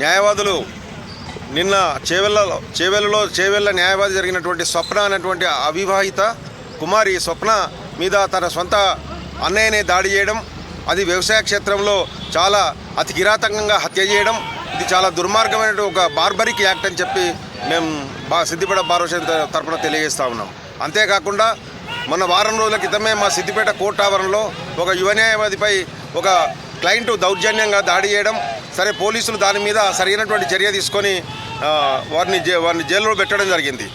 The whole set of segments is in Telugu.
న్యాయవాదులు నిన్న చేవెళ్ళ న్యాయవాది జరిగినటువంటి స్వప్న అనేటువంటి అవివాహిత కుమారి స్వప్న మీద తన సొంత అన్నయ్యనే దాడి చేయడం, అది వ్యవసాయ క్షేత్రంలో చాలా అతి కిరాతకంగా హత్య చేయడం, ఇది చాలా దుర్మార్గమైన ఒక బార్బరిక్ యాక్ట్ అని చెప్పి మేము సిద్దిపేట బార్ అసోసియేషన్ తరఫున తెలియజేస్తూ ఉన్నాం. అంతేకాకుండా మొన్న వారం రోజుల క్రితమే మా సిద్దిపేట కోర్టు ఆవరణలో ఒక యువ న్యాయవాదిపై ఒక క్లయింట్ దౌర్జన్యంగా దాడి చేయడం, సరే పోలీసులు దాని మీద సరైనటువంటి చర్య తీసుకొని వారిని జైల్లో పెట్టడం జరిగింది.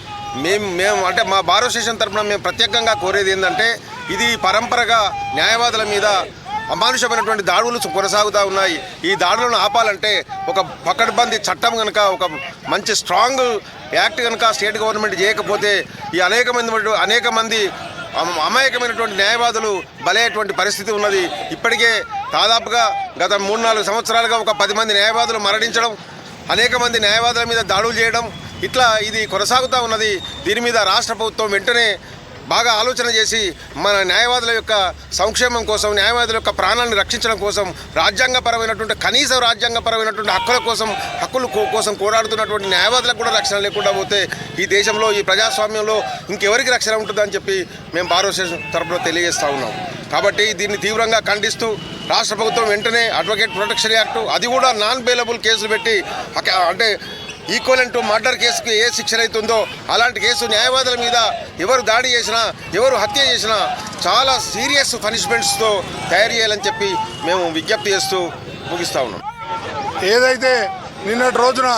మేము అంటే మా బార్ అసోసియేషన్ తరఫున మేము ప్రత్యేకంగా కోరేది ఏంటంటే, ఇది పరంపరగా న్యాయవాదుల మీద అమానుషమైనటువంటి దాడులు కొనసాగుతూ ఉన్నాయి. ఈ దాడులను ఆపాలంటే ఒక పకడ్బందీ చట్టం కనుక, ఒక మంచి స్ట్రాంగ్ యాక్ట్ కనుక స్టేట్ గవర్నమెంట్ చేయకపోతే ఈ అనేక మంది అమాయకమైనటువంటి న్యాయవాదులు బలయ్యేటువంటి పరిస్థితి ఉన్నది. ఇప్పటికే దాదాపుగా గత 3-4 సంవత్సరాలుగా ఒక 10 మంది న్యాయవాదులు మరణించడం, అనేక మంది న్యాయవాదుల మీద దాడులు చేయడం, ఇట్లా ఇది కొనసాగుతూ ఉన్నది. దీని మీద రాష్ట్ర ప్రభుత్వం వెంటనే బాగా ఆలోచన చేసి మన న్యాయవాదుల యొక్క సంక్షేమం కోసం, న్యాయవాదుల యొక్క ప్రాణాలను రక్షించడం కోసం, కనీస రాజ్యాంగపరమైనటువంటి హక్కుల కోసం పోరాడుతున్నటువంటి న్యాయవాదులకు కూడా రక్షణ లేకుండా పోతే ఈ దేశంలో, ఈ ప్రజాస్వామ్యంలో ఇంకెవరికి రక్షణ ఉంటుందని చెప్పి మేము బార్ అసోసియేషన్ తరఫున తెలియజేస్తూ ఉన్నాం. కాబట్టి దీన్ని తీవ్రంగా ఖండిస్తూ రాష్ట్ర ప్రభుత్వం వెంటనే అడ్వకేట్ ప్రొటెక్షన్ యాక్టు, అది కూడా నాన్ బెయిలబుల్ కేసులు పెట్టి, అంటే ఈక్వలెంట్ టు మర్డర్ కేసుకి ఏ శిక్ష అవుతుందో అలాంటి కేసు న్యాయవాదుల మీద ఎవరు దాడి చేసినా, ఎవరు హత్య చేసినా చాలా సీరియస్ పనిష్మెంట్స్తో తయారు చేయాలని చెప్పి మేము విజ్ఞప్తి చేస్తూ ముగిస్తూ ఉన్నాం. ఏదైతే నిన్నటి రోజున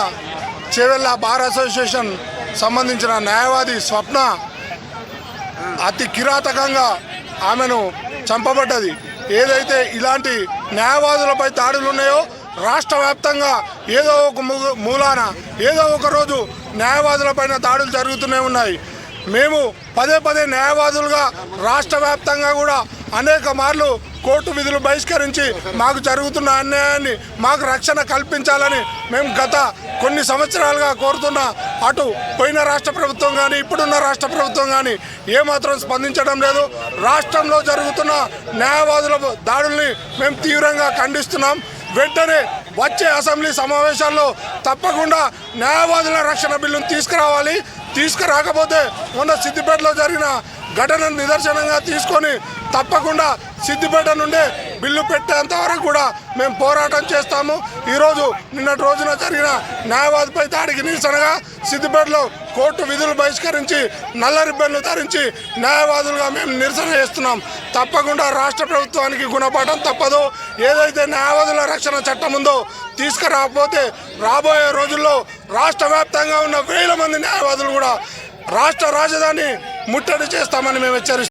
చేవెళ్ళ బార్ అసోసియేషన్ సంబంధించిన న్యాయవాది స్వప్న అతి కిరాతకంగా ఆమెను చంపబడ్డది, ఏదైతే ఇలాంటి న్యాయవాదులపై దాడులు ఉన్నాయో రాష్ట్ర వ్యాప్తంగా ఏదో ఒక మూలాన ఏదో ఒక రోజు న్యాయవాదులపైన దాడులు జరుగుతూనే ఉన్నాయి. మేము పదే న్యాయవాదులుగా రాష్ట్ర వ్యాప్తంగా కూడా అనేక మార్లు కోర్టు విధులు బహిష్కరించి మాకు జరుగుతున్న అన్యాయాన్ని మాకు రక్షణ కల్పించాలని మేము గత కొన్ని సంవత్సరాలుగా కోరుతున్నా. అటు పోయిన రాష్ట్ర ప్రభుత్వం కానీ, ఇప్పుడున్న రాష్ట్ర ప్రభుత్వం కానీ ఏమాత్రం స్పందించడం లేదు. రాష్ట్రంలో జరుగుతున్న న్యాయవాదుల దాడుల్ని మేము తీవ్రంగా ఖండిస్తున్నాం. వెంటనే వచ్చే అసెంబ్లీ సమావేశాల్లో తప్పకుండా న్యాయవాదుల రక్షణ బిల్లును తీసుకురావాలి. తీసుకురాకపోతే మొన్న సిద్దిపేటలో జరిగిన ఘటనను నిదర్శనంగా తీసుకొని తప్పకుండా సిద్దిపేట నుండి బిల్లు పెట్టేంత వరకు కూడా మేము పోరాటం చేస్తాము. ఈరోజు నిన్నటి రోజున జరిగిన న్యాయవాదిపై దాడికి నిరసనగా సిద్దిపేటలో కోర్టు విధులు బహిష్కరించి నల్ల రిబ్బన్లు ధరించి న్యాయవాదులుగా మేము నిరసన చేస్తున్నాం. తప్పకుండా రాష్ట్ర ప్రభుత్వానికి గుణపాఠం తప్పదు. ఏదైతే న్యాయవాదుల రక్షణ చట్టం ఉందో తీసుకురాకపోతే రాబోయే రోజుల్లో రాష్ట్ర వ్యాప్తంగా ఉన్న 1000 మంది న్యాయవాదులు కూడా రాష్ట్ర రాజధాని ముట్టడి చేస్తామని మేము హెచ్చరిస్తున్నాం.